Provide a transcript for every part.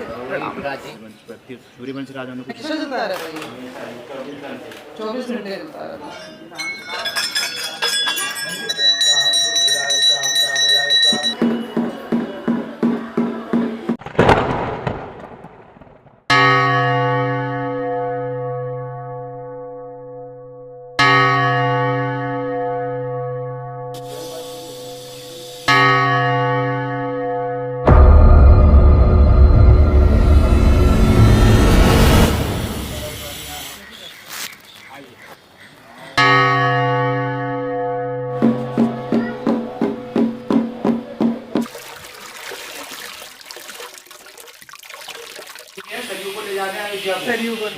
से प्रणाम। फिर सूर्यवंश राजा ने कुछ एक्स्ट्रा जता रहा है भाई, 24 घंटे जता रहा सरयू को।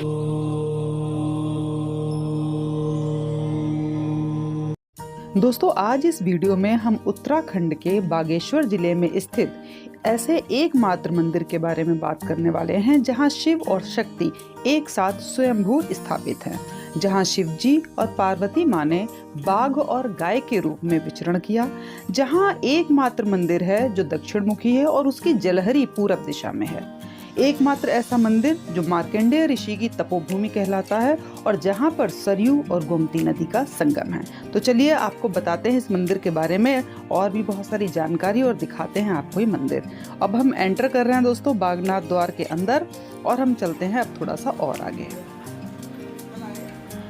दोस्तों आज इस वीडियो में हम उत्तराखंड के बागेश्वर जिले में स्थित ऐसे एकमात्र मंदिर के बारे में बात करने वाले हैं जहां शिव और शक्ति एक साथ स्वयंभू स्थापित हैं, जहां शिव जी और पार्वती मां ने बाघ और गाय के रूप में विचरण किया, जहां एकमात्र मंदिर है जो दक्षिण मुखी है और उसकी जलहरी पूरब दिशा में है, एकमात्र ऐसा मंदिर जो मार्कंडेय ऋषि की तपोभूमि कहलाता है और जहां पर सरयू और गोमती नदी का संगम है। तो चलिए आपको बताते हैं इस मंदिर के बारे में और भी बहुत सारी जानकारी और दिखाते हैं आपको ये मंदिर। अब हम एंटर कर रहे हैं दोस्तों बागनाथ द्वार के अंदर और हम चलते हैं अब थोड़ा सा और आगे।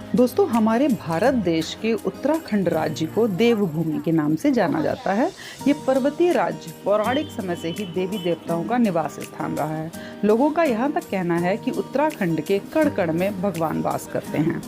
दोस्तों हमारे भारत देश के उत्तराखंड राज्य को देवभूमि के नाम से जाना जाता है। ये पर्वतीय राज्य पौराणिक समय से ही देवी देवताओं का निवास स्थान रहा है। लोगों का यहाँ तक कहना है कि उत्तराखंड के कण कण में भगवान वास करते हैं।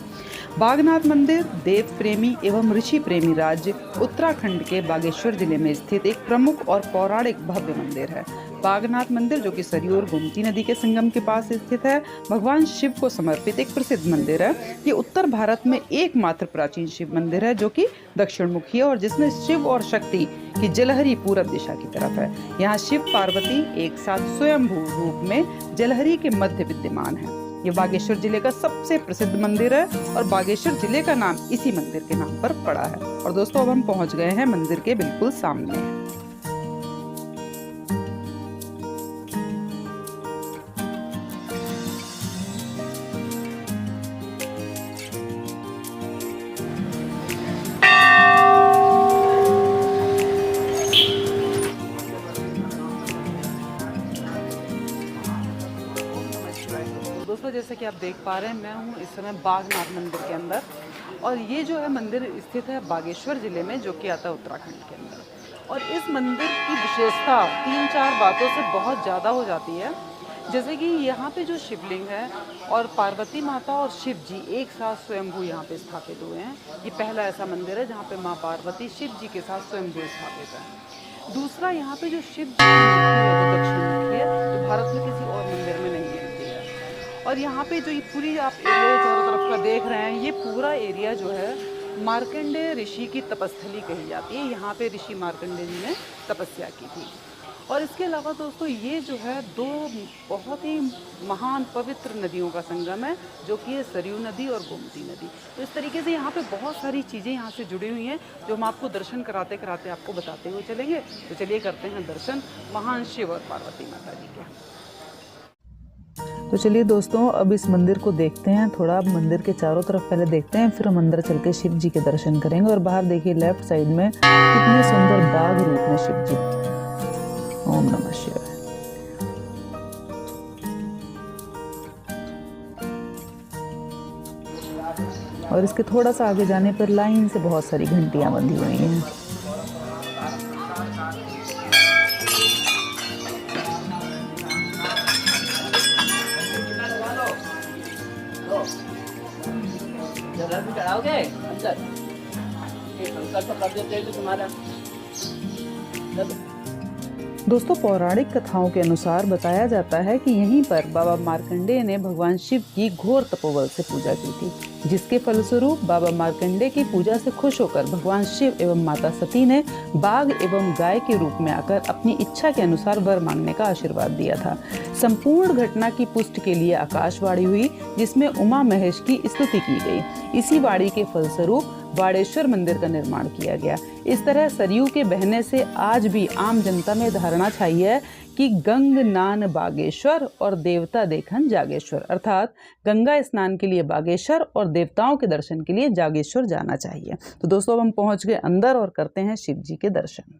बागनाथ मंदिर देव प्रेमी एवं ऋषि प्रेमी राज्य उत्तराखंड के बागेश्वर जिले में स्थित एक प्रमुख और पौराणिक भव्य मंदिर है। बागनाथ मंदिर जो कि सरयू और गोमती नदी के संगम के पास स्थित है, भगवान शिव को समर्पित एक प्रसिद्ध मंदिर है। ये उत्तर भारत में एकमात्र प्राचीन शिव मंदिर है जो कि दक्षिण मुखी है और जिसमें शिव और शक्ति की जलहरी पूरब दिशा की तरफ है। यहाँ शिव पार्वती एक साथ स्वयंभू रूप में जलहरी के मध्य विद्यमान है। ये बागेश्वर जिले का सबसे प्रसिद्ध मंदिर है और बागेश्वर जिले का नाम इसी मंदिर के नाम पर पड़ा है। और दोस्तों अब हम पहुंच गए हैं मंदिर के बिल्कुल सामने। दोस्तों जैसे कि आप देख पा रहे हैं मैं हूँ इस समय बागनाथ मंदिर के अंदर और ये जो है मंदिर स्थित है बागेश्वर जिले में जो कि आता है उत्तराखंड के अंदर। और इस मंदिर की विशेषता 3-4 बातों से बहुत ज़्यादा हो जाती है। जैसे कि यहाँ पे जो शिवलिंग है और पार्वती माता और शिव जी एक साथ स्वयंभू यहाँ पे स्थापित हुए हैं। ये पहला ऐसा मंदिर है जहाँ पे माँ पार्वती शिव जी के साथ स्वयंभू स्थापित है। दूसरा यहाँ पे जो शिव जी की दक्षिण मुखी है जो भारत में किसी और मंदिर में नहीं मिलती है। और यहाँ पे जो ये पूरी आप एरिया चारों तरफ का देख रहे हैं ये पूरा एरिया जो है मार्कंडेय ऋषि की तपस्थली कही जाती है। यहाँ पे ऋषि मार्कंडेय जी ने तपस्या की थी। और इसके अलावा दोस्तों ये जो है दो बहुत ही महान पवित्र नदियों का संगम है जो कि है सरयू नदी और गोमती नदी। तो इस तरीके से यहाँ पे बहुत सारी चीज़ें यहाँ से जुड़ी हुई हैं जो हम आपको दर्शन कराते कराते आपको बताते हुए चलेंगे। तो चलिए करते हैं दर्शन महान शिव और पार्वती माता जी के। तो चलिए दोस्तों अब इस मंदिर को देखते हैं थोड़ा। मंदिर के चारों तरफ पहले देखते हैं फिर हम अंदर चल के शिव जी के दर्शन करेंगे। और बाहर देखिए लेफ्ट साइड में कितने सुंदर बाघ रूप में शिव जी। ओम नमः शिवाय। और इसके थोड़ा सा आगे जाने पर लाइन से बहुत सारी घंटियां बंधी हुई हैं। चढ़ाओगे अंदर संकल्प कर देते हैं तुम्हारा। दोस्तों पौराणिक कथाओं के अनुसार बताया जाता है कि यहीं पर बाबा मार्कंडेय ने भगवान शिव की घोर तपोबल से पूजा की थी, जिसके फलस्वरूप बाबा मार्कंडेय की पूजा से खुश होकर भगवान शिव एवं माता सती ने बाघ एवं गाय के रूप में आकर अपनी इच्छा के अनुसार वर मांगने का आशीर्वाद दिया था। संपूर्ण घटना की पुष्टि के लिए आकाशवाणी हुई जिसमें उमा महेश की स्तुति की गई। इसी वाणी के फलस्वरूप बाड़ेश्वर मंदिर का निर्माण किया गया। इस तरह सरयू के बहने से आज भी आम जनता में धारणा छाई है कि गंग नान बागेश्वर और देवता देखन जागेश्वर, अर्थात गंगा स्नान के लिए बागेश्वर और देवताओं के दर्शन के लिए जागेश्वर जाना चाहिए। तो दोस्तों अब हम पहुंच गए अंदर और करते हैं शिव जी के दर्शन।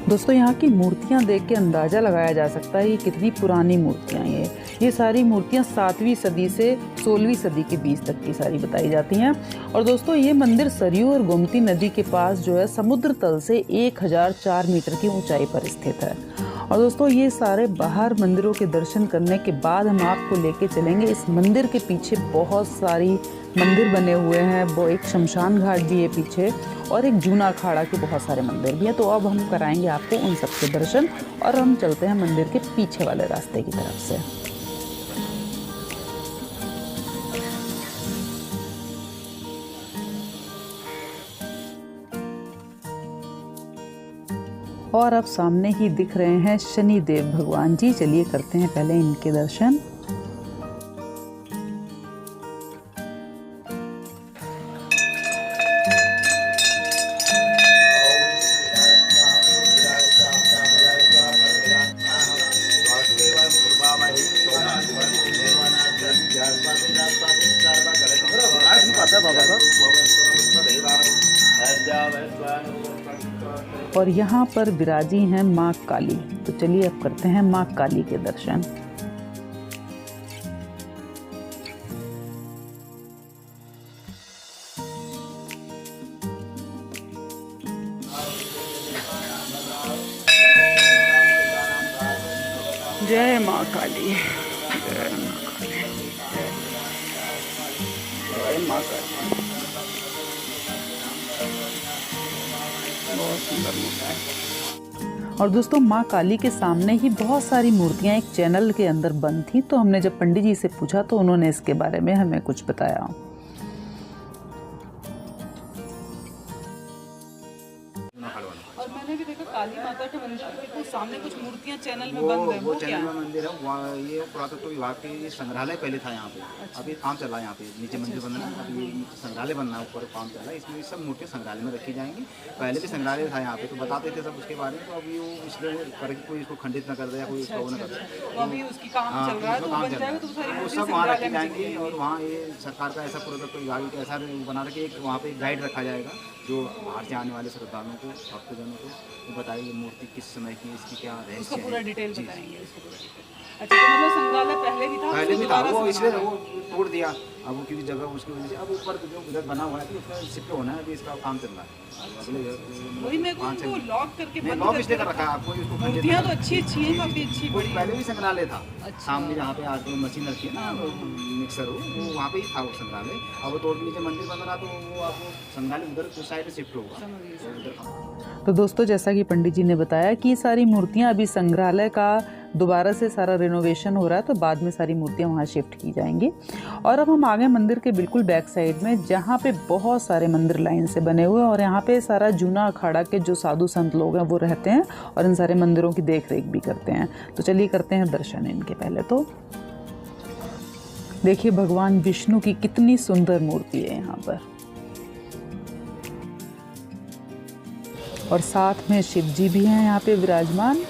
दोस्तों यहाँ की मूर्तियाँ देख के अंदाज़ा लगाया जा सकता है कि कितनी पुरानी मूर्तियाँ ये सारी मूर्तियाँ 7वीं सदी से 16वीं सदी के बीच तक की सारी बताई जाती हैं। और दोस्तों ये मंदिर सरयू और गोमती नदी के पास जो है समुद्र तल से 1004 मीटर की ऊंचाई पर स्थित है। और दोस्तों ये सारे बाहर मंदिरों के दर्शन करने के बाद हम आपको लेके चलेंगे इस मंदिर के पीछे बहुत सारी मंदिर बने हुए हैं, वो एक शमशान घाट भी है पीछे और एक जूना अखाड़ा के बहुत सारे मंदिर भी हैं। तो अब हम कराएंगे आपको उन सबके दर्शन और हम चलते हैं मंदिर के पीछे वाले रास्ते की तरफ से। और अब सामने ही दिख रहे हैं शनिदेव भगवान जी। चलिए करते हैं पहले इनके दर्शन। और यहाँ पर विराजी हैं माँ काली। तो चलिए अब करते हैं माँ काली के दर्शन। जय माँ काली, जय माँ काली, जय माँ काली। बहुत सुंदर मूर्ति है। और दोस्तों माँ काली के सामने ही बहुत सारी मूर्तियां एक चैनल के अंदर बंद थी। तो हमने जब पंडित जी से पूछा तो उन्होंने इसके बारे में हमें कुछ बताया। और मैंने भी देखा काली माता के मंदिर के तो सामने कुछ मूर्तियां चैनल में बंद है। वो चैनल में मंदिर है, ये पुरातत्व विभाग के संग्रहालय पहले था यहाँ पे। अभी काम चल रहा है यहाँ पे, नीचे मंदिर बन रहा है, अभी संग्रहालय बनना है, ऊपर काम चल रहा है। इसमें सब मूर्तियाँ संग्रहालय में रखी जाएंगी। पहले भी संग्रहालय था यहाँ पे, तो बताते थे सब उसके बारे में। तो अभी वो इसलिए करके कोई इसको खंडित न कर दे या कोई इसको न कर दे। अभी उसकी काम चल रहा है, तो बन जाएगा तो सारी वो सब वहाँ रखी जाएंगी। और वहाँ ये सरकार का ऐसा पुरातत्व विभाग का ऐसा बना रखे, एक वहाँ पे गाइड रखा जाएगा जो बाहर से आने वाले श्रद्धालुओं को, भक्तजनों को बताइए मूर्ति किस समय की, इसकी क्या रहस्य है, पूरा डिटेल बताएंगे। अच्छा, तो मतलब संग्रहालय पहले भी था, पहले भी था, दोबारा वो से इसलिए बना वो तोड़ दिया। अब वो किसी जगह उसकी वजह से अब ऊपर जो उधर बना हुआ है तो उसमें शिफ्ट होना है, अभी इसका काम चल रहा है। वही मेरे को उनको लॉक करके नहीं, बंद लॉक करके इसलिए कर रखा है आपको, इसको खंडित मूर्तियाँ तो करना। अच्छी अच्छी हैं, काफ़ी अच्छी वो बड़ी हैं। पहले भी संग्रहालय था। अच्छा। सामने जहाँ पे आज मशीन रखी है ना, वो मिक्सर वो वहाँ पे ही था वो संग्रहालय। अब वो तोड़ के नीचे मंदिर बन रहा तो वो आपको संग्रहालय उधर उस साइड शिफ्ट होगा। तो उधर का तो दोस्तों, जैसा कि पंडित जी ने बताया कि ये सारी मूर्तियां अभी संग्रहालय का दोबारा से सारा रिनोवेशन हो रहा है, तो बाद में सारी मूर्तियां वहां शिफ्ट की जाएंगी। और अब हम आ गए मंदिर के बिल्कुल बैक साइड में, जहां पे बहुत सारे मंदिर लाइन से बने हुए हैं और यहाँ पे सारा जूना अखाड़ा के जो साधु संत लोग हैं वो रहते हैं और इन सारे मंदिरों की देख रेख भी करते हैं। तो चलिए करते हैं दर्शन इनके। पहले तो देखिए भगवान विष्णु की कितनी सुंदर मूर्ति है यहाँ पर, और साथ में शिव जी भी हैं यहाँ पे विराजमान।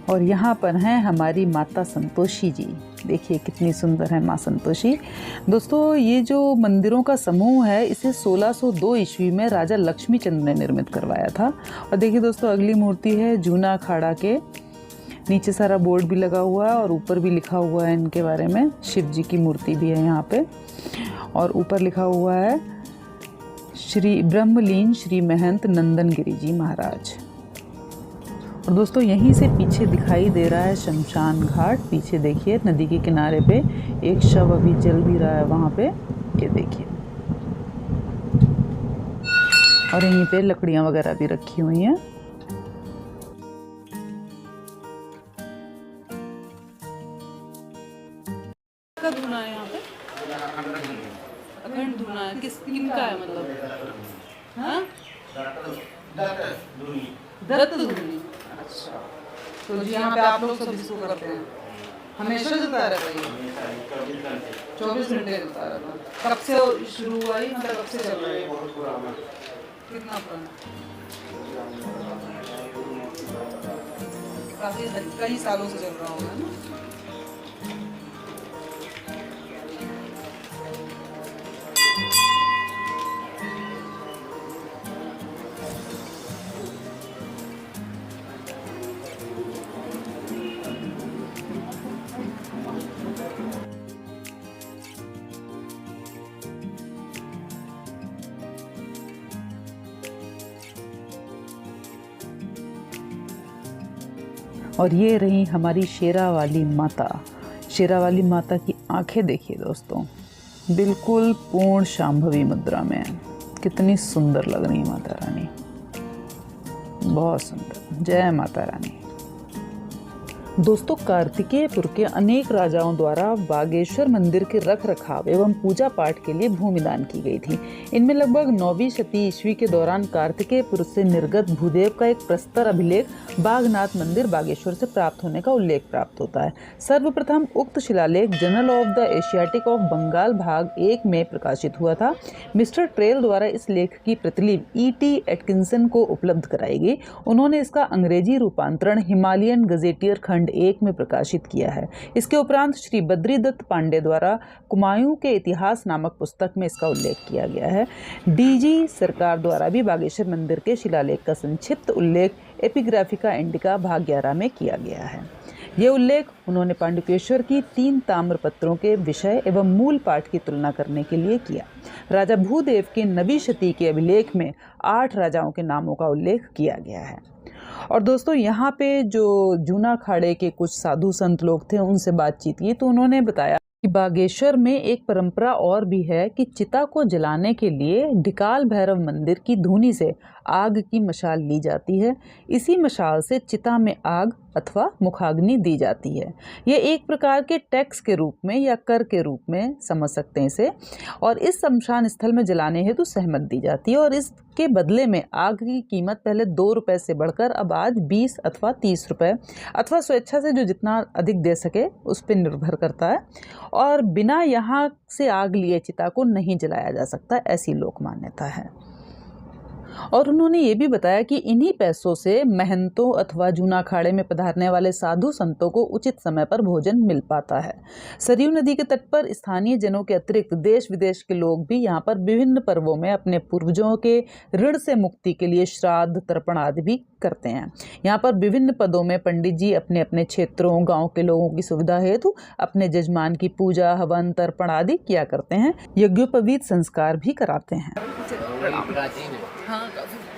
और यहाँ पर हैं हमारी माता संतोषी जी। देखिए कितनी सुंदर है माँ संतोषी। दोस्तों, ये जो मंदिरों का समूह है इसे 1602 ईस्वी में राजा लक्ष्मी चंद ने निर्मित करवाया था। और देखिए दोस्तों, अगली मूर्ति है जूना अखाड़ा के, नीचे सारा बोर्ड भी लगा हुआ है और ऊपर भी लिखा हुआ है इनके बारे में। शिव जी की मूर्ति भी है यहाँ पे और ऊपर लिखा हुआ है श्री ब्रह्मलीन श्री महंत नंदन गिरी जी महाराज। और दोस्तों, यहीं से पीछे दिखाई दे रहा है शमशान घाट। पीछे देखिए नदी के किनारे पे एक शव अभी जल भी रहा है वहाँ पे, ये देखिए। और यहीं पे लकड़ियाँ वगैरह भी रखी हुई हैं। कब धुना है यहाँ पे? अखंड धुना है। किनका है मतलब? हाँ? दत्त धुनी। अच्छा, तो जी यहाँ पे आप लोग सब इसको करते हैं? हमेशा चलता रहता है ये? 24 घंटे चलता रहता है। कब से शुरू हुआ है, मतलब कब से चल रहा है? कितना पुराना? काफी कई सालों से चल रहा होगा ना? और ये रही हमारी शेरावाली माता। शेरावाली माता की आंखें देखिए दोस्तों, बिल्कुल पूर्ण शांभवी मुद्रा में। कितनी सुंदर लग रही है माता रानी, बहुत सुंदर। जय माता रानी। दोस्तों, कार्तिकेयपुर के अनेक राजाओं द्वारा बागेश्वर मंदिर के रख रखाव एवं पूजा पाठ के लिए भूमि दान की गई थी। इनमें लगभग 9वीं शती ईस्वी के दौरान कार्तिकेयपुर से निर्गत भूदेव का एक प्रस्तर अभिलेख बागनाथ मंदिर बागेश्वर से प्राप्त होने का उल्लेख प्राप्त होता है। सर्वप्रथम उक्त शिलालेख journal of the Asiatic of Bengal भाग 1 में प्रकाशित हुआ था। मिस्टर ट्रेल द्वारा इस लेख की प्रतिलिपि E.T. एटकिंसन को उपलब्ध कराई गई। उन्होंने इसका अंग्रेजी रूपांतरण हिमालयन गजेटियर खंड 1 में प्रकाशित किया है। इसके उपरांत श्री बद्रीदत्त पांडे द्वारा कुमायूं के इतिहास नामक पुस्तक में इसका उल्लेख किया गया है। डीजी सरकार द्वारा भी बागेश्वर मंदिर के शिलालेख का संक्षिप्त उल्लेख एपिग्राफिका इंडिका भाग 11 में किया गया है। ये उल्लेख उन्होंने पांडुकेश्वर की 3 ताम्रपत्रों के विषय एवं मूल पाठ की तुलना करने के लिए किया। राजा भूदेव के 9वीं शती के अभिलेख में 8 राजाओं के नामों का उल्लेख किया गया है। और दोस्तों, यहाँ पे जो जूना अखाड़े के कुछ साधु संत लोग थे उनसे बातचीत की तो उन्होंने बताया कि बागेश्वर में एक परंपरा और भी है कि चिता को जलाने के लिए ढिकाल भैरव मंदिर की धूनी से आग की मशाल ली जाती है। इसी मशाल से चिता में आग अथवा मुखाग्नि दी जाती है। ये एक प्रकार के टैक्स के रूप में या कर के रूप में समझ सकते हैं इसे। और इस शमशान स्थल में जलाने हेतु सहमत दी जाती है और इसके बदले में आग की कीमत पहले 2 रुपये से बढ़कर अब आज 20 अथवा 30 रुपये अथवा स्वेच्छा से जो जितना अधिक दे सके उस पर निर्भर करता है। और बिना यहाँ से आग लिए चिता को नहीं जलाया जा सकता, ऐसी लोक मान्यता है। और उन्होंने ये भी बताया कि इन्हीं पैसों से महंतों अथवा जूना अखाड़े में पधारने वाले साधु संतों को उचित समय पर भोजन मिल पाता है। सरयू नदी के तट पर स्थानीय जनों के अतिरिक्त देश विदेश के लोग भी यहाँ पर विभिन्न पर्वों में अपने पूर्वजों के ऋण से मुक्ति के लिए श्राद्ध तर्पण आदि भी करते हैं। यहाँ पर विभिन्न पदों में पंडित जी अपने अपने क्षेत्रों गांव के लोगों की सुविधा हेतु अपने जजमान की पूजा हवन तर्पण आदि किया करते हैं, यज्ञोपवीत संस्कार भी कराते हैं। प्राचीन है। हाँ,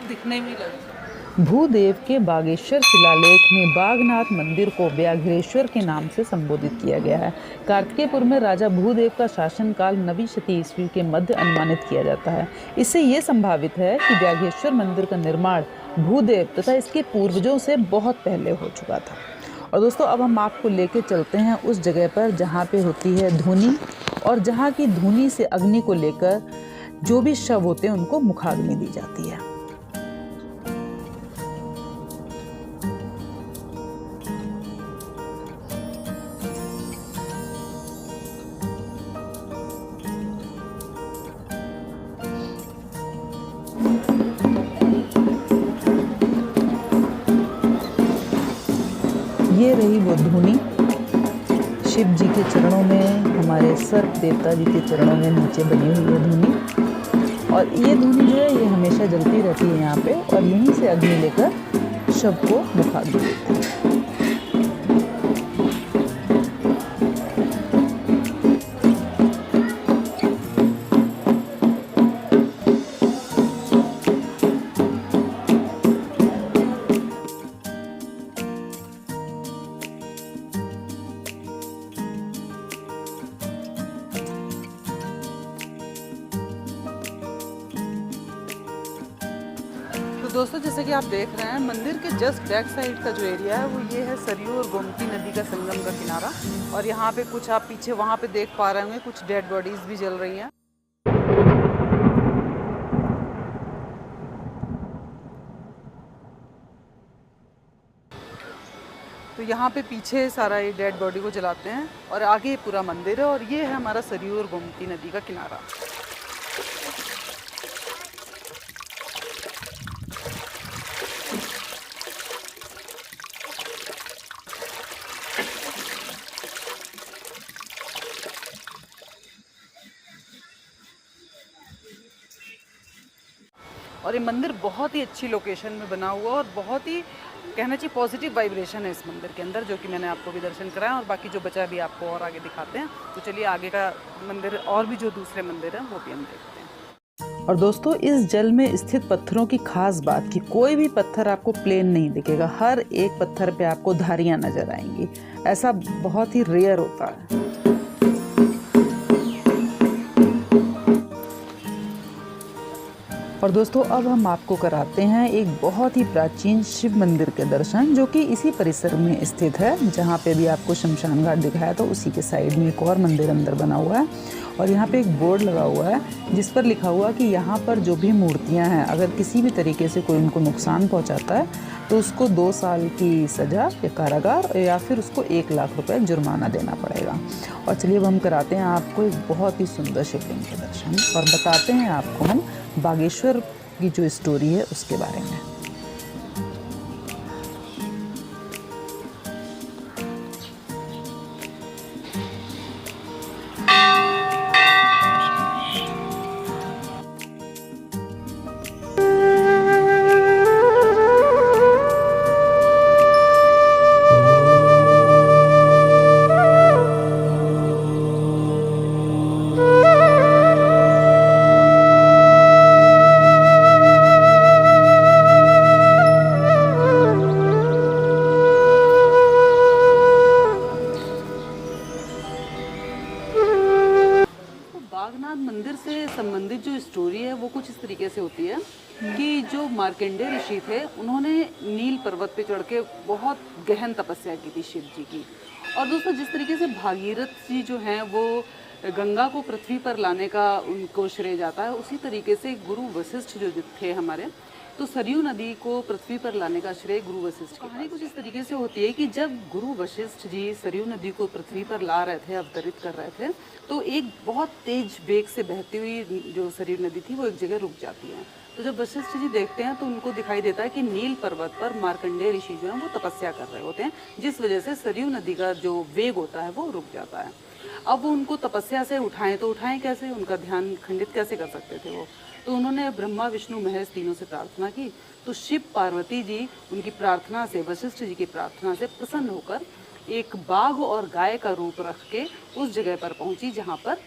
दिखने में लगा। भूदेव के बागेश्वर शिलालेख में बागनाथ मंदिर को व्याघ्रेश्वर के नाम से संबोधित किया गया है। कार्तिकेयपुर में राजा भूदेव का शासनकाल 9वीं शती ईस्वी के मध्य अनुमानित किया जाता है। इससे ये संभावित है कि व्याघ्रेश्वर मंदिर का निर्माण भूदेव तथा इसके पूर्वजों से बहुत पहले हो चुका था। और दोस्तों, अब हम आपको लेके चलते हैं उस जगह पर जहाँ पे होती है धूनी, और जहाँ की धूनी से अग्नि को लेकर जो भी शव होते हैं उनको मुखाग्नि दी जाती है। ये रही वो धूनी, शिव जी के चरणों में, हमारे सर्प देवता जी के चरणों में नीचे बनी हुई है धूनी। और ये धूनी जो है ये हमेशा जलती रहती है यहाँ पे, और यहीं से अग्नि लेकर शव को मुखाग्नि देते हैं। दोस्तों, जैसे कि आप देख रहे हैं, मंदिर के जस्ट बैक साइड का जो एरिया है वो ये है सरयू और गोमती नदी का संगम का किनारा। और यहाँ पे कुछ आप पीछे वहाँ पे देख पा रहे होंगे कुछ डेड बॉडीज भी जल रही हैं। तो यहाँ पे पीछे सारा ये डेड बॉडी को जलाते हैं और आगे पूरा मंदिर है, और ये है हमारा सरयू और गोमती नदी का किनारा। और ये मंदिर बहुत ही अच्छी लोकेशन में बना हुआ और बहुत ही कहना चाहिए पॉजिटिव वाइब्रेशन है इस मंदिर के अंदर, जो कि मैंने आपको भी दर्शन कराया और बाकी जो बचा भी आपको और आगे दिखाते हैं। तो चलिए आगे का मंदिर और भी जो दूसरे मंदिर हैं वो भी हम देखते हैं। और दोस्तों, इस जल में स्थित पत्थरों की खास बात कि कोई भी पत्थर आपको प्लेन नहीं दिखेगा, हर एक पत्थर पे आपको धारियां नजर आएंगी। ऐसा बहुत ही रेयर होता है। और दोस्तों, अब हम आपको कराते हैं एक बहुत ही प्राचीन शिव मंदिर के दर्शन, जो कि इसी परिसर में स्थित है। जहाँ पे भी आपको शमशान घाट दिखाया था उसी के साइड में एक और मंदिर अंदर बना हुआ है। और यहाँ पे एक बोर्ड लगा हुआ है जिस पर लिखा हुआ कि यहाँ पर जो भी मूर्तियाँ हैं, अगर किसी भी तरीके से कोई उनको नुकसान पहुँचाता है तो उसको 2 साल की सज़ा या कारागार या फिर उसको 1 लाख रुपए जुर्माना देना पड़ेगा। और चलिए अब हम कराते हैं आपको एक बहुत ही सुंदर शिवलिंग के दर्शन और बताते हैं आपको हम बागेश्वर की जो स्टोरी है उसके बारे में। बागनाथ मंदिर से संबंधित जो स्टोरी है वो कुछ इस तरीके से होती है कि जो मार्कंडेय ऋषि थे उन्होंने नील पर्वत पे चढ़ के बहुत गहन तपस्या की थी शिव जी की। और दोस्तों, जिस तरीके से भागीरथ जी जो हैं वो गंगा को पृथ्वी पर लाने का उनको श्रेय जाता है, उसी तरीके से गुरु वशिष्ठ जो थे हमारे, तो सरयू नदी को पृथ्वी पर लाने का श्रेय गुरु वशिष्ठ की। कहानी कुछ इस तरीके से होती है कि जब गुरु वशिष्ठ जी सरयू नदी को पृथ्वी पर ला रहे थे, अवतरित कर रहे थे, तो एक बहुत तेज वेग से बहती हुई जो सरयू नदी थी वो एक जगह रुक जाती है। तो जब वशिष्ठ जी देखते हैं तो उनको दिखाई देता है कि नील पर्वत पर मार्कंडेय ऋषि जो है वो तपस्या कर रहे होते हैं, जिस वजह से सरयू नदी का जो वेग होता है वो रुक जाता है। अब वो उनको तपस्या से उठाएं तो उठाएं कैसे, उनका ध्यान खंडित कैसे कर सकते थे वो। तो उन्होंने ब्रह्मा विष्णु महेश तीनों से प्रार्थना की। तो शिव पार्वती जी उनकी प्रार्थना से, वशिष्ठ जी की प्रार्थना से प्रसन्न होकर एक बाघ और गाय का रूप रख के उस जगह पर पहुंची जहाँ पर,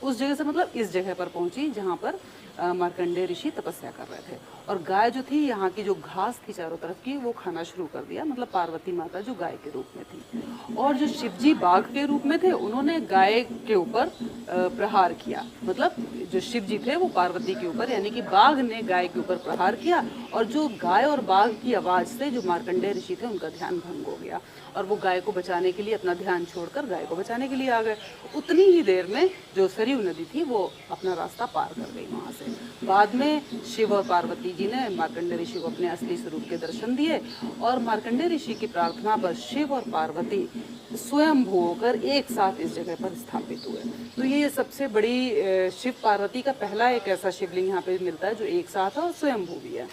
उस जगह से मतलब इस जगह पर पहुंची जहाँ पर मार्कंडेय ऋषि तपस्या कर रहे थे। और गाय जो थी, यहाँ की जो घास थी चारों तरफ की, वो खाना शुरू कर दिया। मतलब पार्वती माता जो गाय के रूप में थी, और जो शिव जी बाघ के रूप में थे उन्होंने गाय के ऊपर प्रहार किया। मतलब जो शिव जी थे वो पार्वती के ऊपर, यानी कि बाघ ने गाय के ऊपर प्रहार किया, और जो गाय और बाघ की आवाज़ से जो मार्कंडेय ऋषि थे उनका ध्यान भंग हो गया, और वो गाय को बचाने के लिए अपना ध्यान छोड़कर गाय को बचाने के लिए आ गए। उतनी ही देर में जो सरयू नदी थी वो अपना रास्ता पार कर गई वहाँ से। बाद में शिव और पार्वती जी ने मार्कंडेय ऋषि को अपने असली स्वरूप के दर्शन दिए, और मार्कंडेय ऋषि की प्रार्थना पर शिव और पार्वती स्वयं होकर एक साथ इस जगह पर स्थापित हुए। तो ये सबसे बड़ी शिव पार्वती का पहला एक ऐसा शिवलिंग यहाँ पे मिलता है जो एक साथ है और स्वयंभू भी है।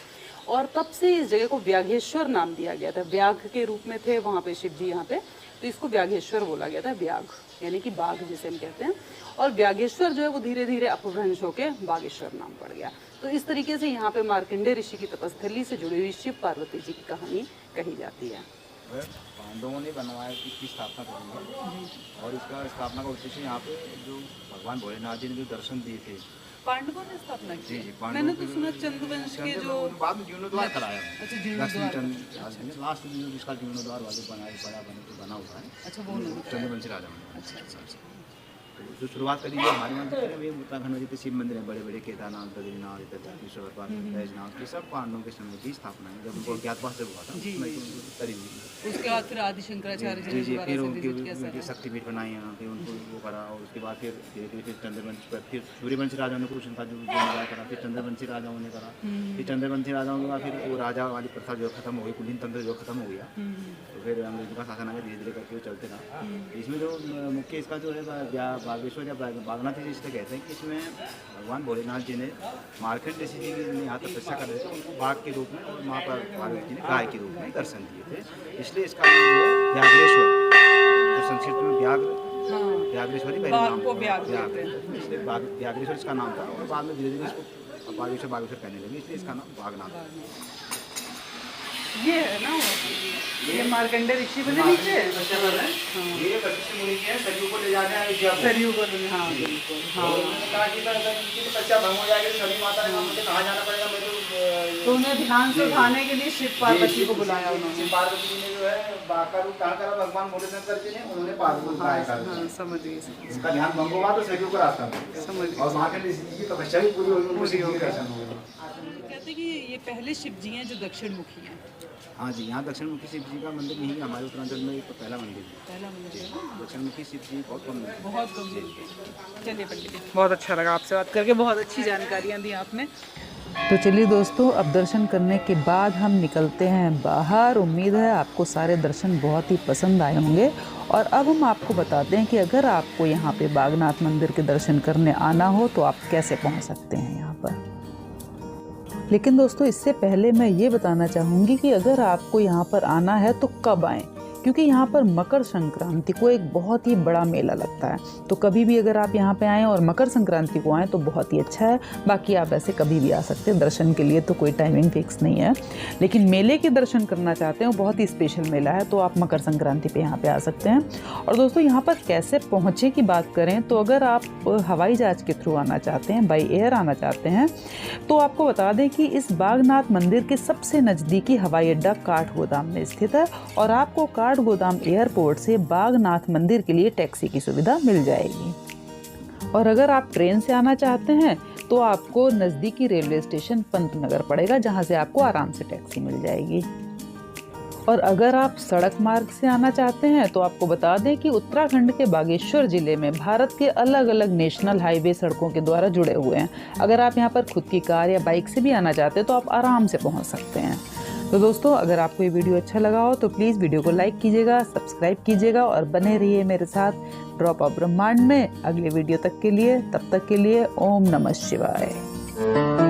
और तब से इस जगह को व्याघेश्वर नाम दिया गया था। व्याघ के रूप में थे वहाँ पे शिव जी यहाँ पे, तो इसको व्याघेश्वर बोला गया था। व्याघ यानी कि बाघ जिसे हम कहते हैं, और व्याघेश्वर जो है वो धीरे धीरे अपभ्रंश होकर बागेश्वर नाम पड़ गया। तो इस तरीके से यहाँ पे मार्कंडेय ऋषि की तपस्थली से जुड़ी हुई शिव पार्वती जी की कहानी कही जाती है। पांडवों ने बनवाया इसकी स्थापना करेंगे, और इसका स्थापना का उद्देश्य यहाँ पे जो भगवान भोलेनाथ जी ने जो दर्शन दिए थे, पांडवों ने स्थापना की। जी, मैंने तो सुना चंद्रवंश के जो बाद में जीर्णोद्वार कराया। अच्छा, जीर्णोद्वार। लास्ट में जिसका जीर्णोद्वार वाले बना हुआ है। अच्छा, वो नहीं। चंद्रवंशी राजा ने। अच्छा अच्छा अच्छा। जो शुरुआत करी है हमारे मंदिर में, वे उत्तराखंड में जितने शिव मंदिर हैं बड़े बड़े, केदारनाथ, बद्रीनाथ, दक्षिणेश्वर, बैजनाथ, ये सब पांडवों के समय की स्थापना है। जब उनको अज्ञातवास से हुआ था करी हुई। उसके बाद फिर आदि शंकराचार्य जी ने जी, दोबारा फिर से उनकी विजिट किया सारा। शक्तिपीठ बनाई यहाँ पे, उनको वो करा, और उसके बाद फिर धीरे धीरे फिर चंद्रवंश पर, फिर सूर्यवंशी राजाओं ने कुछ उनका जो करा, फिर चंद्रवंशी राजाओं ने करा, फिर चंद्रवंशी राजाओं के बाद फिर वो राजा वाली प्रथा जो खत्म हो गई, कुलीन तंत्र जो खत्म हो गया, तो फिर अंग्रेजों का शासन आगे धीरे धीरे करके वो चलते रहा। इसमें जो मुख्य इसका जो है बागेश्वर या बागनाथ जी इसलिए कहते हैं कि इसमें भगवान भोलेनाथ जी ने मार्कंडेय ऋषि जी की यहाँ तपस्या कर रहे थे, उनको बाघ के रूप में, और माँ पार्वती जी ने गाय के रूप में दर्शन दिए थे, इसलिए इसका नाम है व्याघ्रेश्वर। जो संस्कृत में व्याघ्रेश्वरी पहले नाम इसलिए व्याघ्रेश्वर इसका नाम था, और बाद में धीरे धीरे इसको बागेश्वर कहने लगे, इसलिए इसका नाम बागनाथ। ये है ना ये मार्कंडेय ऋषि बने नीचे। ये वशिष्ठ मुनि के सरयू को ले जाने आए थे। सरयू को, हाँ बिल्कुल, हाँ। कहा कि इनकी तपस्या भंग हो जाएगी, सरयू माता ने मुझे कहाँ जाना पड़ेगा, मैं तो उन्हें ध्यान से उठाने के लिए शिव पार्वती को बुलाया उन्होंने। शिव पार्वती जी ने जो है बाघ का रूप धारण करा, भगवान भोलेनाथ जी ने, उन्होंने पार्वती को गाय का रूप। समझ गई। उनका ध्यान भंग हुआ तो सरयू का रास्ता समझ गई। और मार्कंडेय ऋषि की तपस्या भी पूरी हुई, उनको शिव जी के दर्शन हुए। कहते हैं कि ये पहले शिव जी हैं जो दक्षिण मुखी हैं। हाँ जी, यहाँ दक्षिण मुखी शिव जी का मंदिर यही है, हमारे उत्तरांचल में तो पहला मंदिर है। पहला मंदिर है। दक्षिण मुखी शिव जी बहुत कम है। बहुत कम। चलिए पंडित जी, बहुत अच्छा लगा आपसे बात करके, बहुत अच्छी जानकारियाँ दी आपने। तो चलिए दोस्तों, अब दर्शन करने के बाद हम निकलते हैं बाहर। उम्मीद है आपको सारे दर्शन बहुत ही पसंद आए होंगे। और अब हम आपको बताते हैं कि अगर आपको यहाँ पे बागनाथ मंदिर के दर्शन करने आना हो तो आप कैसे पहुँच सकते हैं यहाँ पर। लेकिन दोस्तों, इससे पहले मैं ये बताना चाहूँगी कि अगर आपको यहाँ पर आना है तो कब आएँ, क्योंकि यहाँ पर मकर संक्रांति को एक बहुत ही बड़ा मेला लगता है। तो कभी भी अगर आप यहाँ पे आएँ और मकर संक्रांति को आएँ तो बहुत ही अच्छा है। बाकी आप ऐसे कभी भी आ सकते हैं, दर्शन के लिए तो कोई टाइमिंग फिक्स नहीं है। लेकिन मेले के दर्शन करना चाहते हैं, बहुत ही स्पेशल मेला है, तो आप मकर संक्रांति पे यहाँ पे आ सकते हैं। और दोस्तों, यहाँ पर कैसे पहुँचे की बात करें तो अगर आप हवाई जहाज़ के थ्रू आना चाहते हैं, बाई एयर आना चाहते हैं, तो आपको बता दें कि इस बागनाथ मंदिर के सबसे नज़दीकी हवाई अड्डा काठगोदाम में स्थित है, और आपको काठगोदाम एयरपोर्ट से बागनाथ मंदिर के लिए टैक्सी की सुविधा मिल जाएगी। और अगर आप ट्रेन से आना चाहते हैं तो आपको नज़दीकी रेलवे स्टेशन पंतनगर पड़ेगा, जहां से आपको आराम से टैक्सी मिल जाएगी। और अगर आप सड़क मार्ग से आना चाहते हैं तो आपको बता दें कि उत्तराखंड के बागेश्वर जिले में भारत के अलग अलग नेशनल हाईवे सड़कों के द्वारा जुड़े हुए हैं। अगर आप यहाँ पर खुद की कार या बाइक से भी आना चाहते हैं तो आप आराम से पहुँच सकते हैं। तो दोस्तों, अगर आपको ये वीडियो अच्छा लगा हो तो प्लीज़ वीडियो को लाइक कीजिएगा, सब्सक्राइब कीजिएगा और बने रहिए मेरे साथ ड्रॉप ऑफ ब्रह्मांड में अगले वीडियो तक के लिए। तब तक के लिए ओम नमः शिवाय।